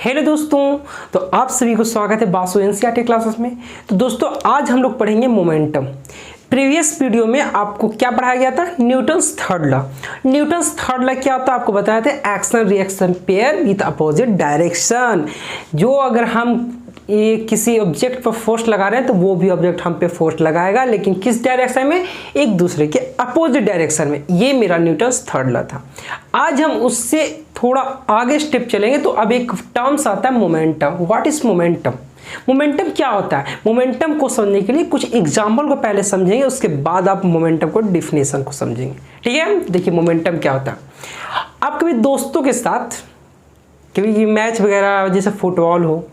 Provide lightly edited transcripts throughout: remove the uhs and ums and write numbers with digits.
Hello दोस्तों, तो आप सभी को स्वागत है बासु एनसीईआरटी क्लासेस में। तो दोस्तों आज हम लोग पढ़ेंगे मोमेंटम। प्रीवियस वीडियो में आपको क्या पढ़ाया गया था? Newton's third law. Newton's third law क्या होता है आपको बताया था? Action reaction pair with opposite direction. जो अगर हम ये किसी ऑब्जेक्ट पर फोर्स लगा रहे हैं तो वो भी ऑब्जेक्ट हम पे फोर्स लगाएगा, लेकिन किस डायरेक्शन में? एक दूसरे के अपोजिट डायरेक्शन में। ये मेरा न्यूटन्स थर्ड लॉ था। आज हम उससे थोड़ा आगे स्टेप चलेंगे। तो अब एक टर्म्स आता है momentum. What is momentum? Momentum क्या होता है? मोमेंटम को समझने के लिए कुछ एग्जाम्पल को पहले समझेंगे, उसके बाद आप मोमेंटम को डिफिनेशन को समझेंगे। ठीक है, देखिए मोमेंटम क्या होता है। आप कभी दोस्तों के साथ कभी मैच वगैरह जैसे फुटबॉल हो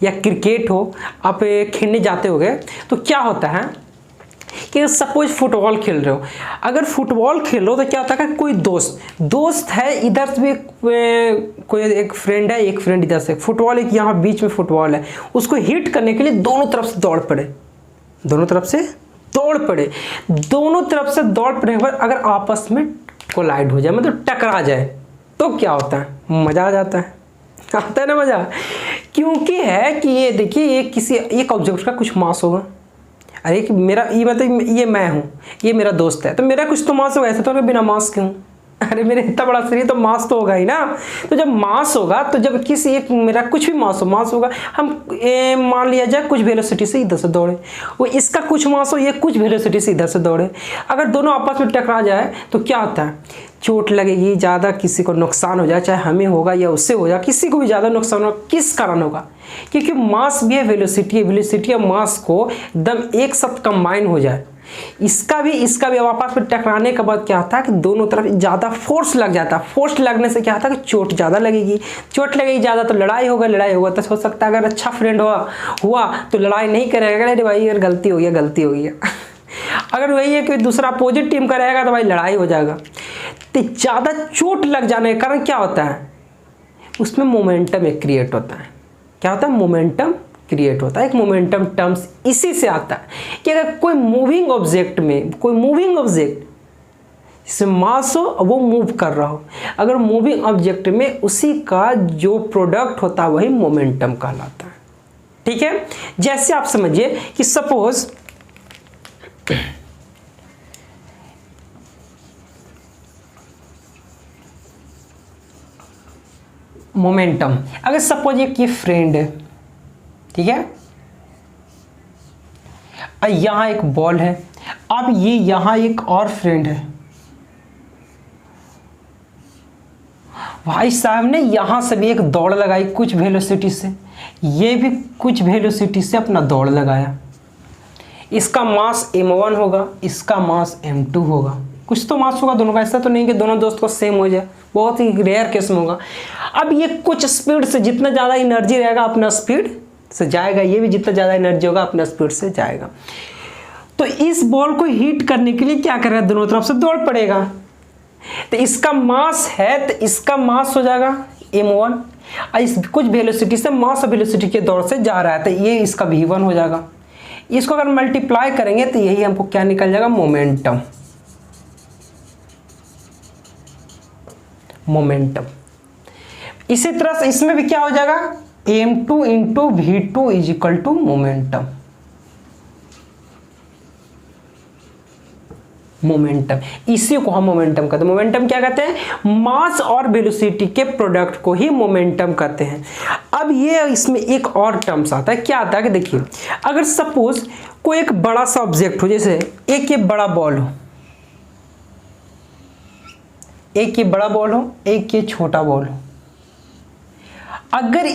या क्रिकेट हो, आप खेलने जाते होगे तो क्या होता है कि सपोज फुटबॉल खेल रहे हो। अगर फुटबॉल खेल रहे हो तो क्या होता है कि कोई दोस्त है, इधर से भी कोई एक फ्रेंड है, एक फ्रेंड इधर से। फुटबॉल एक यहाँ बीच में फुटबॉल है, उसको हिट करने के लिए दोनों तरफ से दौड़ पड़े। दोनों तरफ से दौड़ पड़े पर अगर आपस में कोलाइड हो जाए, मतलब टकरा जाए, तो क्या होता है? मज़ा आ जाता है। आता है ना मज़ा? क्योंकि है कि ये देखिए, ये किसी एक ऑब्जेक्ट का कुछ मास होगा। अरे कि मेरा ये मतलब ये मैं हूँ, ये मेरा दोस्त है, तो मेरा कुछ तो मास होगा। ऐसे तो मैं बिना मास के हूँ। अरे मेरे इतना बड़ा शरीर, तो मास तो होगा ही ना। तो जब मास होगा तो जब किसी एक मेरा कुछ भी मास होगा, हम मान लिया जाए कुछ वेलोसिटी से इधर से दौड़े, वो इसका कुछ मास हो, ये कुछ वेलोसिटी से इधर से दौड़े। अगर दोनों आपस में टकरा जाए तो क्या होता है? चोट लगेगी, ज़्यादा किसी को नुकसान हो जाए, चाहे हमें होगा या उससे हो जाए, किसी को भी ज़्यादा नुकसान होगा। किस कारण होगा? क्योंकि मास भी है, वेलोसिटी और मास को एकदम एक साथ कंबाइन हो जाए। इसका भी अब आपस में टकराने के बाद क्या होता है कि दोनों तरफ ज़्यादा फोर्स लग जाता है। फोर्स लगने से क्या होता है कि चोट ज़्यादा लगेगी। ज़्यादा तो लड़ाई होगा तो हो सकता है अगर अच्छा फ्रेंड हुआ तो लड़ाई नहीं करेगा। अरे भाई अगर गलती हो गया अगर वही है कि दूसरा अपोजिट टीम का रहेगा तो भाई लड़ाई हो जाएगा। तो ज़्यादा चोट लग जाने के कारण क्या होता है? उसमें मोमेंटम एक क्रिएट होता है। क्या होता है? मोमेंटम क्रिएट होता है। एक मोमेंटम टर्म्स इसी से आता है कि अगर कोई मूविंग ऑब्जेक्ट जिसमें मास हो, वो मूव कर रहा हो, अगर मूविंग ऑब्जेक्ट में उसी का जो प्रोडक्ट होता है वही मोमेंटम कहलाता है। ठीक है, जैसे आप समझिए कि सपोज मोमेंटम, अगर सपोज एक ये फ्रेंड है, ठीक है, यहां एक बॉल है। अब ये यहां एक और फ्रेंड है, भाई साहब ने यहां से भी एक दौड़ लगाई कुछ वेलोसिटी से, ये भी कुछ वेलोसिटी से अपना दौड़ लगाया। इसका मास m1 होगा, इसका मास m2 होगा। कुछ तो मास होगा दोनों का, ऐसा तो नहीं कि दोनों दोस्त को सेम हो जाए, बहुत ही रेयर केस में होगा। अब ये कुछ स्पीड से, जितना ज़्यादा एनर्जी रहेगा अपना स्पीड से जाएगा, ये भी जितना ज़्यादा एनर्जी होगा अपना स्पीड से जाएगा। तो इस बॉल को हिट करने के लिए क्या करेगा? दोनों तरफ से दौड़ पड़ेगा। तो इसका मास है, तो इसका मास हो जाएगा m1, और इस कुछ वेलोसिटी से, मास और वेलोसिटी के दौड़ से जा रहा है, तो ये इसका v1 हो जाएगा। इसको अगर मल्टीप्लाई करेंगे तो यही हमको क्या निकल जाएगा? मोमेंटम। इसी तरह से इसमें भी क्या हो जाएगा? m2 into v2 is equal to momentum. इसी को हम मोमेंटम कहते हैं। मोमेंटम क्या कहते हैं? मास और वेलोसिटी के प्रोडक्ट को ही मोमेंटम कहते हैं। अब ये इसमें एक और टर्म्स आता है। क्या आता है कि देखिए, अगर सपोज कोई एक बड़ा सा ऑब्जेक्ट हो, जैसे एक ये बड़ा बॉल हो, एक ये बड़ा बॉल हो, एक ये छोटा बॉल हो। अगर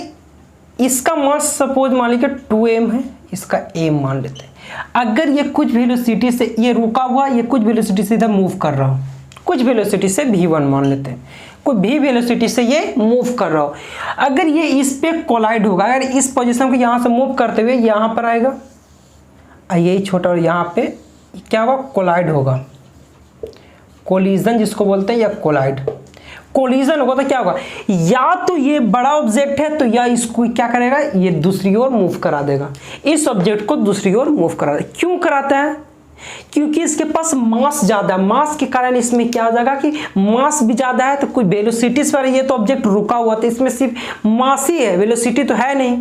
इसका मास सपोज मान लीजिए 2m है, इसका m मान लेते हैं। अगर ये कुछ वेलोसिटी से ये रुका हुआ, ये कुछ वेलोसिटी से इधर मूव कर रहा हो, कुछ वेलोसिटी से v1 मान लेते हैं, कोई भी वेलोसिटी से ये मूव कर रहा हो। अगर ये इस पे कोलाइड होगा, अगर इस पोजीशन को यहाँ से मूव करते हुए यहाँ पर आएगा, यही छोटा, और यहाँ पे क्या होगा? कोलाइड होगा। कोलिजन जिसको बोलते हैं, या कोलिजन होगा तो क्या होगा? या तो ये बड़ा ऑब्जेक्ट है तो या इसको क्या करेगा? ये दूसरी ओर मूव करा देगा, इस ऑब्जेक्ट को दूसरी ओर मूव करा देगा। क्यों कराता है? क्योंकि इसके पास मास ज़्यादा है। मास के कारण इसमें क्या हो जाएगा कि मास भी ज़्यादा है तो कोई वेलोसिटी पर, ये तो ऑब्जेक्ट रुका हुआ था, इसमें सिर्फ मास ही है, वेलोसिटी तो है नहीं।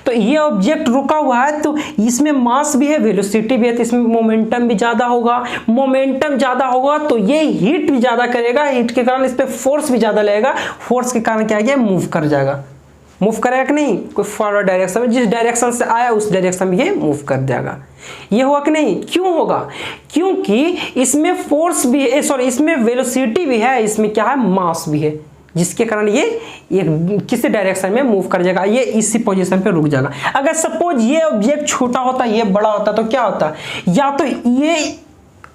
तो ये ऑब्जेक्ट रुका हुआ है तो इसमें मास भी है, वेलोसिटी भी है, तो इसमें मोमेंटम भी ज़्यादा होगा। मोमेंटम ज़्यादा होगा तो ये हीट भी ज़्यादा करेगा, हीट के कारण इस पर फोर्स भी ज़्यादा लगेगा, फोर्स के कारण क्या है, मूव कर जाएगा। मूव करेगा कि नहीं, कोई फॉरवर्ड डायरेक्शन में, जिस डायरेक्शन से आया उस डायरेक्शन में ये मूव कर जाएगा। ये हुआ कि नहीं, क्यों होगा, क्योंकि इसमें फोर्स भी है, सॉरी इसमें वेलोसिटी भी है, इसमें क्या है, मास भी है, जिसके कारण ये किसी डायरेक्शन में मूव कर जाएगा, ये इसी पोजीशन पे रुक जाएगा। अगर सपोज ये ऑब्जेक्ट छोटा होता, ये बड़ा होता, तो क्या होता, या तो ये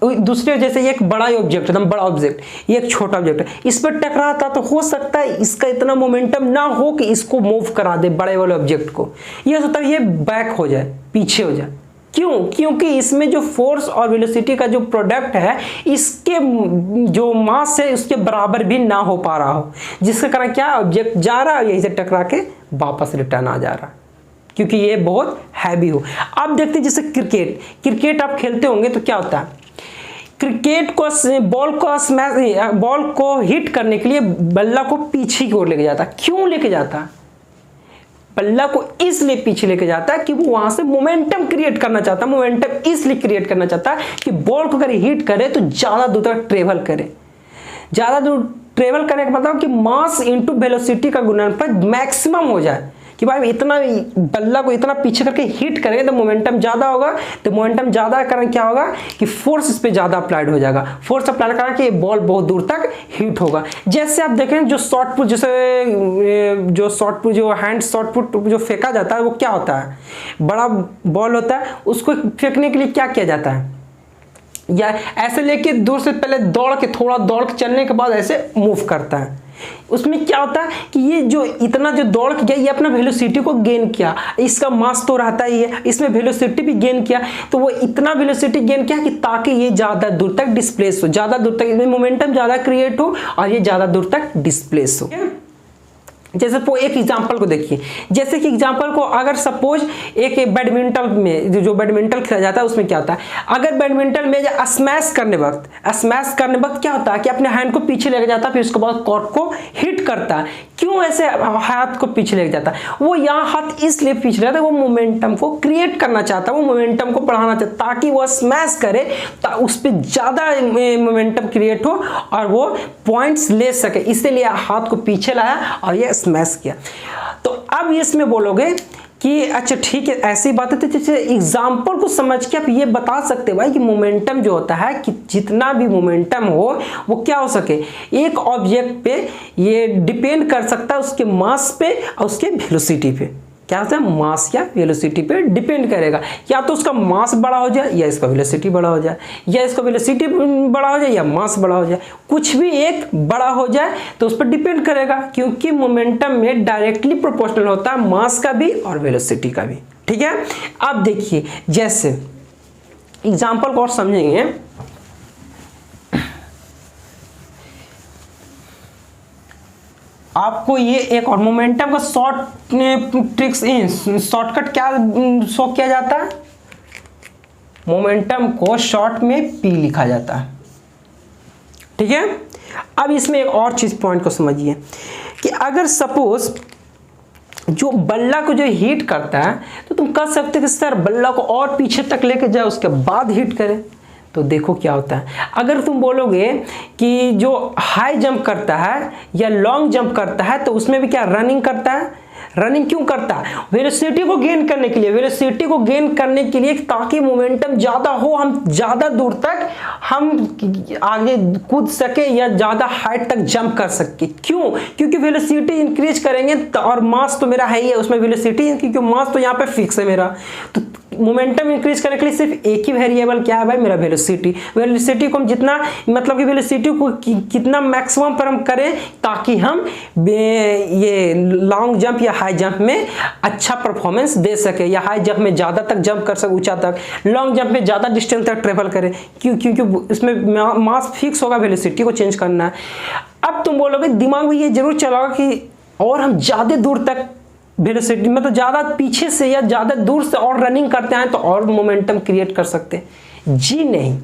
दूसरे जैसे एक बड़ा ऑब्जेक्ट, एकदम बड़ा ऑब्जेक्ट, ये एक छोटा ऑब्जेक्ट है, इस पर टकराता तो हो सकता है इसका इतना मोमेंटम ना हो कि इसको मूव करा दे, बड़े वाले ऑब्जेक्ट को। ये हो सकता है ये बैक हो जाए, पीछे हो जाए। क्यों, क्योंकि इसमें जो फोर्स और वेलोसिटी का जो प्रोडक्ट है, इसके जो मास है उसके बराबर भी ना हो पा रहा हो, जिसके कारण क्या ऑब्जेक्ट जा रहा है यहीं से टकरा के वापस रिटर्न आ जा रहा है, क्योंकि ये बहुत हैवी हो। अब देखते हैं जैसे क्रिकेट आप खेलते होंगे तो क्या होता है, क्रिकेट को बॉल को हिट करने के लिए बल्ला को पीछे की ओर लेके जाता है। क्यों लेके जाता है, बल्ला को इसलिए पीछे लेके जाता है कि वो वहां से मोमेंटम क्रिएट करना चाहता है। मोमेंटम इसलिए क्रिएट करना चाहता है कि बॉल को अगर हिट करे तो ज्यादा दूर तक ट्रेवल करे। ज्यादा दूर ट्रेवल करने का मतलब कि मास इंटू वेलोसिटी का गुणनफल मैक्सिमम हो जाए, कि भाई इतना बल्ला को इतना पीछे करके हिट करेंगे तो मोमेंटम ज़्यादा होगा, तो मोमेंटम ज़्यादा कारण क्या होगा कि फोर्स इस पर ज़्यादा अप्लाइड हो जाएगा, फोर्स अप्लाई करा कि ये बॉल बहुत दूर तक हिट होगा। जैसे आप देखें जो शॉर्ट पुट, जैसे जो शॉर्ट पुट, जो हैंड शॉर्ट पुट जो फेंका जाता है वो क्या होता है, बड़ा बॉल होता है, उसको फेंकने के लिए क्या किया जाता है, या ऐसे लेके दूर से पहले दौड़ के, थोड़ा दौड़ के चलने के बाद ऐसे मूव करता है। उसमें क्या होता है कि ये जो इतना जो दौड़ के गया, ये अपना वेलोसिटी को गेन किया, इसका मास तो रहता ही है, इसमें वेलोसिटी भी गेन किया, तो वो इतना वेलोसिटी गेन किया कि ताकि ये ज़्यादा दूर तक डिस्प्लेस हो, ज़्यादा दूर तक इसमें मोमेंटम ज़्यादा क्रिएट हो और ये ज़्यादा दूर तक डिस्प्लेस हो। जैसे एक एग्जांपल को देखिए, जैसे कि एग्जांपल को अगर सपोज एक बैडमिंटन में जो बैडमिंटन खेला जाता है उसमें क्या होता है, अगर बैडमिंटन में स्मैश करने वक्त क्या होता है कि अपने हैंड को पीछे लेके जाता है, फिर उसके बाद कॉर्क को हिट करता है। क्यों ऐसे हाथ को पीछे लेके जाता है, वो यहाँ हाथ इसलिए पीछे जाता है, वो मोमेंटम को क्रिएट करना चाहता है, वो मोमेंटम को बढ़ाना चाहता है ताकि वो स्मैश करे, उस पर ज़्यादा मोमेंटम क्रिएट हो और वो पॉइंट्स ले सके, इसीलिए हाथ को पीछे लाया और ये स्मैश किया। तो अब इसमें बोलोगे कि अच्छा ठीक है ऐसी बात है, तो जैसे एग्जाम्पल को समझ के आप ये बता सकते भाई कि मोमेंटम जो होता है कि जितना भी मोमेंटम हो वो क्या हो सके, एक ऑब्जेक्ट पे ये डिपेंड कर सकता है उसके मास पे और उसके वेलोसिटी पे। क्या होता है, मास या वेलोसिटी पे डिपेंड करेगा, या तो उसका मास बड़ा हो जाए या इसका वेलोसिटी बड़ा हो जाए, या इसका वेलोसिटी बड़ा हो जाए या मास बड़ा हो जाए, कुछ भी एक बड़ा हो जाए तो उस पर डिपेंड करेगा, क्योंकि मोमेंटम में डायरेक्टली प्रोपोर्शनल होता है मास का भी और वेलोसिटी का भी। ठीक है, अब देखिए जैसे एग्जाम्पल को और समझेंगे। आपको ये एक और मोमेंटम का शॉर्टकट क्या शो किया जाता है, मोमेंटम को शॉर्ट में पी लिखा जाता है। ठीक है, अब इसमें एक और चीज पॉइंट को समझिए कि अगर सपोज जो बल्ला को जो हीट करता है तो तुम कह सकते कि सर बल्ला को और पीछे तक लेके जाए उसके बाद हीट करे, तो देखो क्या होता है। अगर तुम बोलोगे कि जो हाई जंप करता है या लॉन्ग जंप करता है तो उसमें भी क्या रनिंग करता है, रनिंग क्यों करता है, वेलोसिटी को गेन करने के लिए, वेलोसिटी को गेन करने के लिए ताकि मोमेंटम ज़्यादा हो, हम ज़्यादा दूर तक हम आगे कूद सके या ज़्यादा हाइट तक जंप कर सके। क्यों, क्योंकि वेलोसिटी इंक्रीज करेंगे और मास तो मेरा है ही है उसमें वेलोसिटी, क्योंकि मास तो यहाँ पे फिक्स है मेरा, तो मोमेंटम इंक्रीज करने के लिए सिर्फ एक ही वेरिएबल क्या है भाई, मेरा वेलोसिटी। वेलोसिटी को हम जितना मतलब कि वेलोसिटी को कितना मैक्सिमम पर हम करें ताकि हम ये लॉन्ग जंप या हाई जंप में अच्छा परफॉर्मेंस दे सके, या हाई जंप में ज़्यादा तक जंप कर सके, ऊंचा तक, लॉन्ग जंप में ज़्यादा डिस्टेंस तक ट्रेवल करें, क्योंकि इसमें मास फिक्स होगा, वेलोसिटी को चेंज करना है। अब तुम बोलोगे दिमाग में ये जरूर चलाओ कि और हम ज़्यादा दूर तक वेलोसिटी मतलब ज़्यादा पीछे से या ज़्यादा दूर से और रनिंग करते हैं तो और मोमेंटम क्रिएट कर सकते हैं। जी नहीं।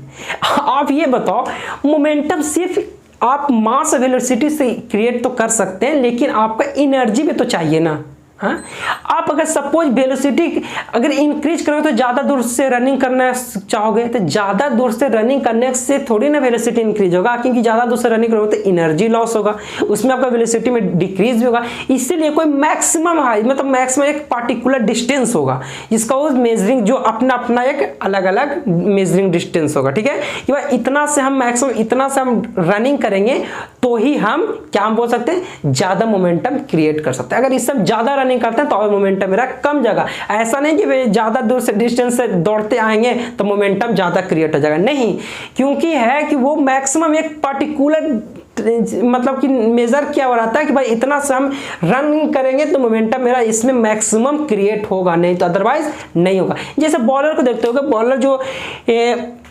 आप ये बताओ, मोमेंटम सिर्फ आप मास और वेलोसिटी से क्रिएट तो कर सकते हैं, लेकिन आपका एनर्जी भी तो चाहिए ना। हाँ, आप अगर सपोज वेलोसिटी अगर इंक्रीज करोगे तो ज़्यादा दूर से रनिंग करना चाहोगे, तो ज़्यादा दूर से रनिंग करने से थोड़ी ना वेलोसिटी इंक्रीज होगा, क्योंकि ज़्यादा दूर से रनिंग करोगे तो एनर्जी लॉस होगा, उसमें आपका वेलोसिटी में डिक्रीज भी होगा। इसीलिए कोई मैक्सिमम हाई मतलब मैक्सिमम एक पार्टिकुलर डिस्टेंस होगा जिसका वो मेजरिंग जो अपना अपना एक अलग अलग मेजरिंग डिस्टेंस होगा। ठीक है, कि भाई इतना से हम मैक्सिमम इतना से हम रनिंग करेंगे तो ही हम क्या बोल सकते हैं, ज़्यादा मोमेंटम क्रिएट कर सकते हैं। अगर इससे ज़्यादा रनिंग करते हैं तो और मोमेंटम मेरा कम जाएगा। ऐसा नहीं कि वे ज़्यादा दूर से डिस्टेंस से दौड़ते आएंगे तो मोमेंटम ज़्यादा क्रिएट हो जाएगा, नहीं, क्योंकि है कि वो मैक्सिमम एक पार्टिकुलर मतलब कि मेजर क्या हो रहा है कि भाई इतना से हम रनिंग करेंगे तो मोमेंटम मेरा इसमें मैक्सिमम क्रिएट होगा, नहीं तो अदरवाइज नहीं होगा। जैसे बॉलर को देखते हो, बॉलर जो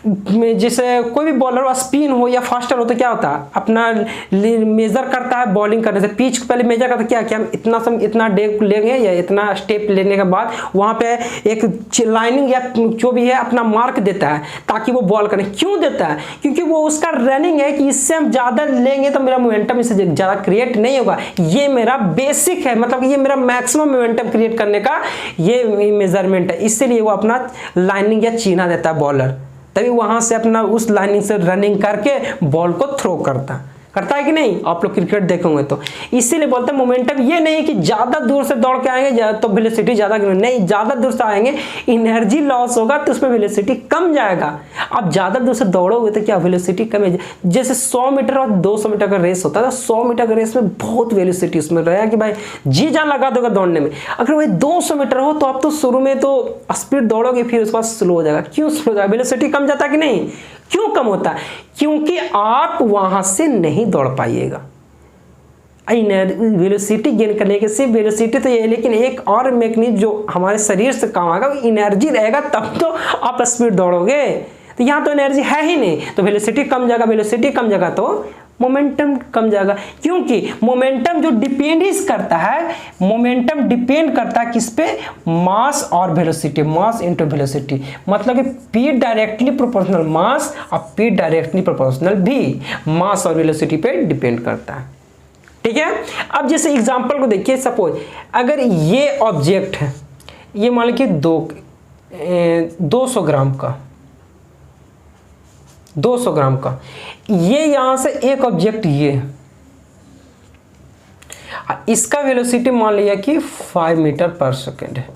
जैसे कोई भी बॉलर स्पिन हो या फास्टर हो तो क्या होता है, अपना मेजर करता है बॉलिंग करने से, पिच को पहले मेजर करता है क्या कि हम इतना डेग लेंगे या इतना स्टेप लेने के बाद वहाँ पे एक लाइनिंग या जो भी है अपना मार्क देता है ताकि वो बॉल करें। क्यों देता है, क्योंकि वो उसका रनिंग है कि इससे हम ज़्यादा लेंगे तो मेरा मोमेंटम इससे ज़्यादा क्रिएट नहीं होगा। ये मेरा बेसिक है, मतलब ये मेरा मैक्सिमम मोमेंटम क्रिएट करने का ये मेजरमेंट है, इसीलिए वो अपना लाइनिंग या चिन्ह देता है बॉलर, तभी वहां से अपना उस लाइनिंग से रनिंग करके बॉल को थ्रो करता है कि नहीं। आप लोग क्रिकेट देखोगे तो इसीलिए बोलते हैं मोमेंटम ये नहीं कि ज्यादा दूर से दौड़ के आएंगे तो वेलोसिटी ज्यादा, नहीं, ज्यादा दूर से आएंगे एनर्जी लॉस होगा तो उसमें वेलोसिटी कम जाएगा। आप ज्यादा दूर से दौड़ोगे तो क्या वेलोसिटी कम है। जैसे 100 मीटर और 200 मीटर का रेस होता है, 100 मीटर का रेस में बहुत वेलोसिटी उसमें रहेगा कि भाई जी जान लगा दोगे दौड़ने में। अगर वही 200 मीटर हो तो आप तो शुरू में तो स्पीड दौड़ोगे, फिर उसके बाद स्लो हो जाएगा। क्यों स्लो हो जाएगा, वेलोसिटी कम जाता है कि नहीं। क्यों कम होता है, क्योंकि आप वहां से नहीं दौड़ पाइएगा। वेलोसिटी गेन करने के सिर्फ वेलोसिटी तो ये है, लेकिन एक और मैकेनिज्म जो हमारे शरीर से काम आएगा, एनर्जी रहेगा तब तो आप स्पीड दौड़ोगे। तो यहाँ तो एनर्जी है ही नहीं, तो वेलोसिटी कम जाएगा, वेलोसिटी कम जाएगा तो मोमेंटम कम जाएगा। क्योंकि मोमेंटम जो डिपेंड करता है, मोमेंटम डिपेंड करता है किस पे, मास और वेलोसिटी, मास इनटू वेलोसिटी, मतलब कि पी डायरेक्टली प्रोपोर्शनल मास और पी डायरेक्टली प्रोपोर्शनल भी मास और वेलोसिटी पे डिपेंड करता है। ठीक है, अब जैसे एग्जांपल को देखिए, सपोज अगर ये ऑब्जेक्ट है, ये मान लीजिए 200 ग्राम का, 200 ग्राम का, ये यहां से एक ऑब्जेक्ट ये है, इसका वेलोसिटी मान लिया कि 5 मीटर पर सेकेंड है।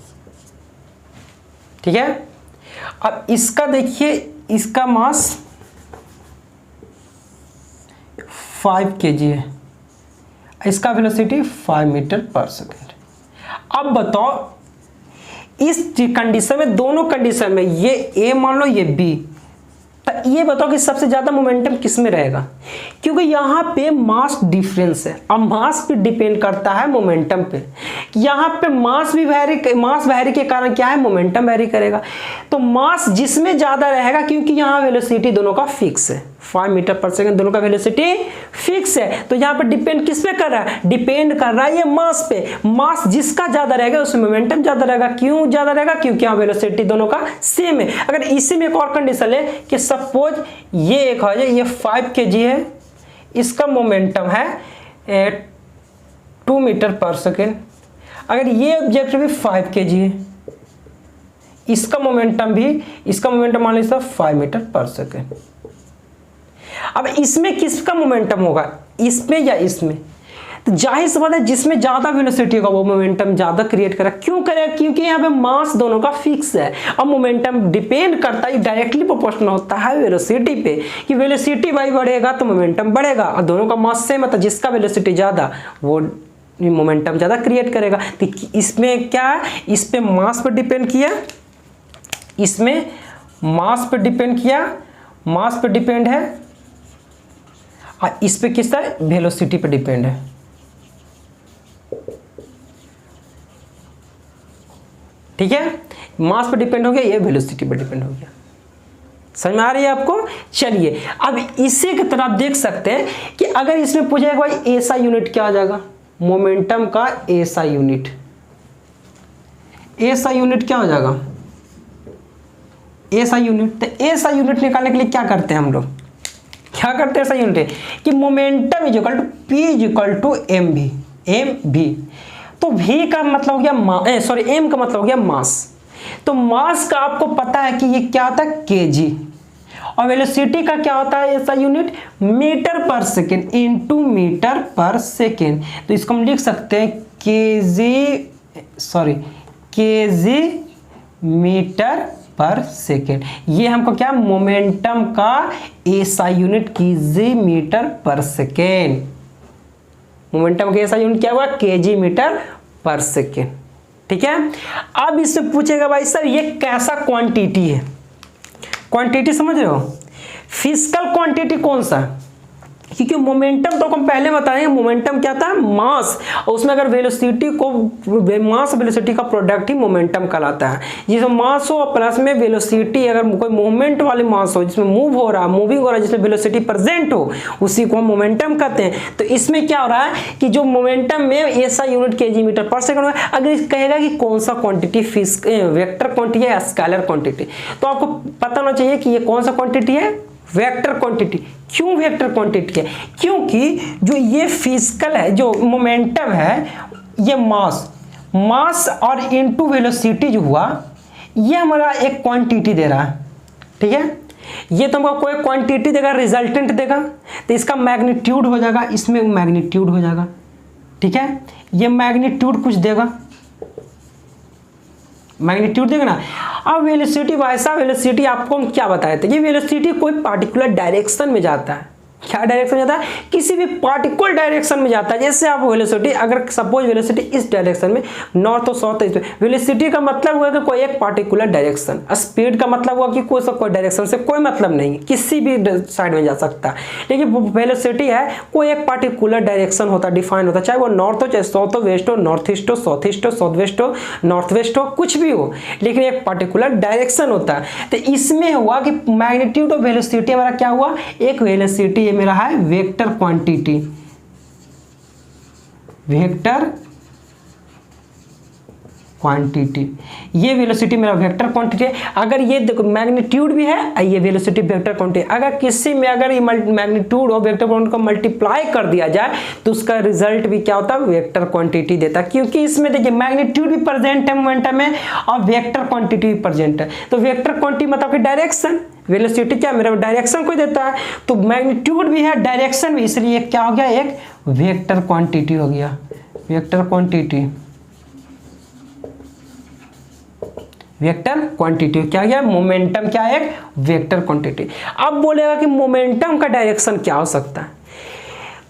ठीक है, अब इसका देखिए, इसका मास 5 kg है, इसका वेलोसिटी 5 मीटर पर सेकेंड। अब बताओ इस कंडीशन में, दोनों कंडीशन में, ये ए मान लो ये बी, तो ये बताओ कि सबसे ज्यादा मोमेंटम किस में रहेगा, क्योंकि यहाँ पे मास डिफरेंस है। अब मास पे डिपेंड करता है मोमेंटम पे, यहाँ पे मास वैरी के कारण क्या है, मोमेंटम वैरी करेगा। तो मास जिसमें ज्यादा रहेगा, क्योंकि यहाँ वेलोसिटी दोनों का फिक्स है, 5 मीटर पर सेकेंड दोनों का वेलोसिटी फिक्स है, तो यहाँ पे डिपेंड किस पे कर रहा है, डिपेंड कर रहा है ये मास पे। मास जिसका ज्यादा रहेगा उसमें मोमेंटम ज्यादा रहेगा। क्यों ज्यादा रहेगा, क्योंकि यहाँ वेलोसिटी दोनों का सेम है। अगर इसी में एक और कंडीशन है कि सपोज ये एक है, ये 5 kg है, इसका मोमेंटम है 2 मीटर पर सेकेंड। अगर ये ऑब्जेक्ट भी 5 kg है, इसका मोमेंटम मान लीजिए 5 मीटर पर सेकेंड। अब इसमें किसका मोमेंटम होगा, इसमें या इसमें, तो जाहिर सी बात है जिसमें ज्यादा वेलोसिटी होगा वो मोमेंटम ज्यादा क्रिएट करेगा। क्यों करेगा, क्योंकि यहाँ पे मास दोनों का फिक्स है। अब मोमेंटम डिपेंड करता है, डायरेक्टली प्रोपोर्शनल होता है वेलोसिटी पे, कि वेलोसिटी भाई बढ़ेगा तो मोमेंटम बढ़ेगा, और दोनों का मास सेम है तो जिसका वेलोसिटी ज्यादा वो मोमेंटम ज्यादा क्रिएट करेगा। तो इसमें क्या है, इस पे मास पर डिपेंड किया, इसमें मास पर डिपेंड किया, मास पर डिपेंड है, और इस पे किस है, वेलोसिटी पे डिपेंड है। ठीक है, मास पे डिपेंड हो गया, ये वेलोसिटी पे डिपेंड हो गया। समझ में आ रही है आपको। चलिए अब इसी की तरह आप देख सकते हैं कि अगर इसमें पूछेगा भाई ऐसा यूनिट क्या आ जाएगा, मोमेंटम का ऐसा यूनिट, ऐसा यूनिट क्या हो जाएगा, एसआई यूनिट। तो एसआई यूनिट निकालने के लिए क्या करते हैं हम लोग, क्या करते हैं एसआई यूनिट कि momentum is equal to P is equal to M V, M V. तो v का मतलब हो गया सॉरी m का मतलब हो गया मास। तो मास का आपको पता है कि ये क्या होता है kg, और वेलोसिटी का क्या होता है ऐसा यूनिट मीटर पर सेकेंड इनटू मीटर पर सेकेंड। तो इसको हम लिख सकते हैं kg मीटर पर सेकेंड। ये हमको क्या मोमेंटम का एसआई यूनिट kg मीटर पर सेकेंड। मोमेंटम का एसआई यूनिट क्या हुआ kg मीटर पर सेकेंड। ठीक है, अब इससे पूछेगा भाई सर ये कैसा क्वांटिटी है, क्वांटिटी समझ रहे हो, फिजिकल क्वांटिटी कौन सा, क्योंकि मोमेंटम तो हम पहले बताएंगे मोमेंटम क्या था मास, और उसमें अगर वेलोसिटी को मास वेलोसिटी का प्रोडक्ट ही मोमेंटम कहलाता है। जिसमें मास हो प्लस में वेलोसिटी, अगर कोई मूवमेंट वाले मास हो जिसमें मूव हो रहा मूविंग हो रहा है जिसमें वेलोसिटी प्रेजेंट हो उसी को हम मोमेंटम कहते हैं। तो इसमें क्या हो रहा है कि जो मोमेंटम में ऐसा यूनिट kg मीटर पर सेकंड है। अगर कहेगा कि कौन सा क्वांटिटी वेक्टर क्वांटिटी है या स्केलर क्वांटिटी, तो आपको पता होना चाहिए कि ये कौन सा क्वांटिटी है, वेक्टर क्वांटिटी। क्यों वेक्टर क्वांटिटी है, क्योंकि जो ये फिजिकल है जो मोमेंटम है ये मास और इनटू वेलोसिटी जो हुआ ये हमारा एक क्वांटिटी दे रहा है। ठीक है, ये तो हमको कोई क्वांटिटी देगा, रिजल्टेंट देगा, तो इसका मैग्नीट्यूड हो जाएगा, इसमें मैग्नीट्यूड हो जाएगा। ठीक है, ये मैग्नीट्यूड कुछ देगा, मैग्नीट्यूड देगा ना। अब वेलोसिटी वैसा वेलोसिटी आपको हम क्या बताए थे, ये वेलोसिटी कोई पार्टिकुलर डायरेक्शन में जाता है। क्या डायरेक्शन में जाता है, किसी भी पार्टिकुलर डायरेक्शन में जाता है। जैसे आप वेलोसिटी अगर सपोज वेलोसिटी इस डायरेक्शन में नॉर्थ और साउथ, वेलोसिटी का मतलब हुआ कि कोई एक पार्टिकुलर डायरेक्शन, स्पीड का मतलब हुआ कि कोई डायरेक्शन से कोई मतलब नहीं, किसी भी साइड में जा सकता है। लेकिन वेलोसिटी है कोई एक पार्टिकुलर डायरेक्शन होता है, डिफाइन होता है, चाहे वो नॉर्थ हो, चाहे साउथ हो, वेस्ट हो, नॉर्थ ईस्ट हो, साउथ ईस्ट हो, साउथ वेस्ट हो, नॉर्थ वेस्ट हो, कुछ भी हो, लेकिन एक पार्टिकुलर डायरेक्शन होता है। तो इसमें हुआ कि मैग्नीट्यूड ऑफ वेलोसिटी हमारा क्या हुआ, एक वेलोसिटी मेरा है वेक्टर क्वांटिटी, वेक्टर क्वांटिटी, ये वेलोसिटी मेरा वेक्टर क्वांटिटी है। अगर ये देखो मैग्नीट्यूड भी है, ये वेलोसिटी वेक्टर क्वांटिटी। अगर किसी में अगर ये मैग्नीट्यूड और वेक्टर क्वांटिटी को मल्टीप्लाई कर दिया जाए तो उसका रिजल्ट भी क्या होता है, वेक्टर क्वांटिटी देता है। क्योंकि इसमें देखिए मैग्नीट्यूड भी प्रेजेंट है मोमेंटम में और वेक्टर क्वांटिटी भी प्रेजेंट है। तो वेक्टर क्वांटिटी मतलब कि डायरेक्शन, वेलोसिटी क्या मेरा डायरेक्शन को देता है, तो मैग्नीट्यूड भी है डायरेक्शन भी, इसलिए क्या हो गया, एक वेक्टर क्वांटिटी हो गया, वेक्टर क्वांटिटी, वेक्टर क्वांटिटी क्या गया, मोमेंटम क्या है, एक वेक्टर क्वांटिटी। अब बोलेगा कि मोमेंटम का डायरेक्शन क्या हो सकता है,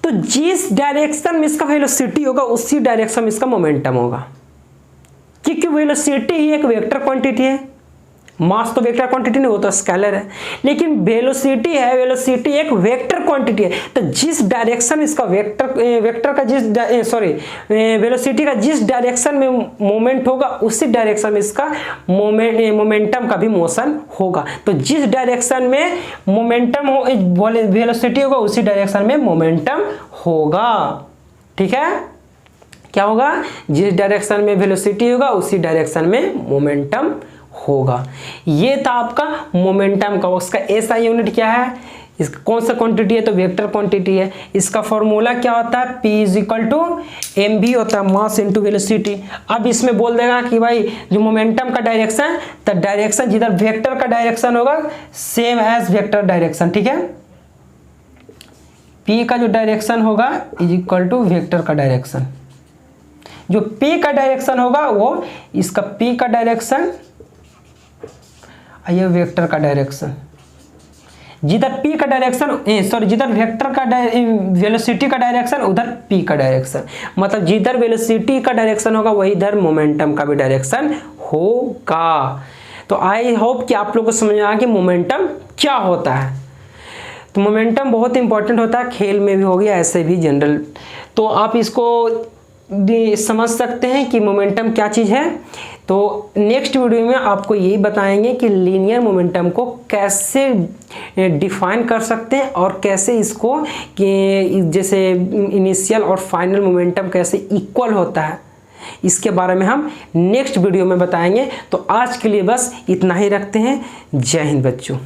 तो जिस डायरेक्शन में इसका वेलोसिटी होगा उसी डायरेक्शन में इसका मोमेंटम होगा, क्योंकि वेलोसिटी ही एक वेक्टर क्वांटिटी है। मास तो वेक्टर क्वांटिटी नहीं, वो तो स्केलर है, लेकिन वेलोसिटी है, वेलोसिटी एक वेक्टर क्वांटिटी है। तो जिस डायरेक्शन इसका वेक्टर का वेलोसिटी का जिस डायरेक्शन में मूवमेंट होगा उसी डायरेक्शन में इसका मोमेंटम का भी मोशन होगा। तो जिस डायरेक्शन में मोमेंटम हो वेलोसिटी होगा उसी डायरेक्शन में मोमेंटम होगा। ठीक है, क्या होगा, जिस डायरेक्शन में वेलोसिटी होगा उसी डायरेक्शन में मोमेंटम होगा। ये था आपका मोमेंटम का। उसका एसआई यूनिट क्या है, इसका कौन सा क्वांटिटी है, तो वेक्टर क्वांटिटी है। इसका फॉर्मूला क्या होता है, P is equal to M V होता है, मास इनटू वेलोसिटी। अब इसमें बोल देगा कि भाई जो मोमेंटम का डायरेक्शन, तो डायरेक्शन जिधर वेक्टर का डायरेक्शन होगा सेम एज वेक्टर डायरेक्शन। ठीक है, P का जो डायरेक्शन होगा इज इक्वल टू वेक्टर का डायरेक्शन। जो P का डायरेक्शन होगा वो इसका P का डायरेक्शन, ये वेक्टर का डायरेक्शन, जिधर P का डायरेक्शन जिधर वेक्टर का वेलोसिटी का डायरेक्शन उधर P का डायरेक्शन, मतलब जिधर वेलोसिटी का डायरेक्शन होगा वही इधर मोमेंटम का भी डायरेक्शन होगा। तो आई होप कि आप लोगों को समझ में आया कि मोमेंटम क्या होता है। तो मोमेंटम बहुत इंपॉर्टेंट होता है, खेल में भी हो गया, ऐसे भी जनरल। तो आप इसको समझ सकते हैं कि मोमेंटम क्या चीज़ है। तो नेक्स्ट वीडियो में आपको यही बताएंगे कि लीनियर मोमेंटम को कैसे डिफाइन कर सकते हैं और कैसे इसको कि जैसे इनिशियल और फाइनल मोमेंटम कैसे इक्वल होता है, इसके बारे में हम नेक्स्ट वीडियो में बताएंगे। तो आज के लिए बस इतना ही रखते हैं। जय हिंद बच्चों।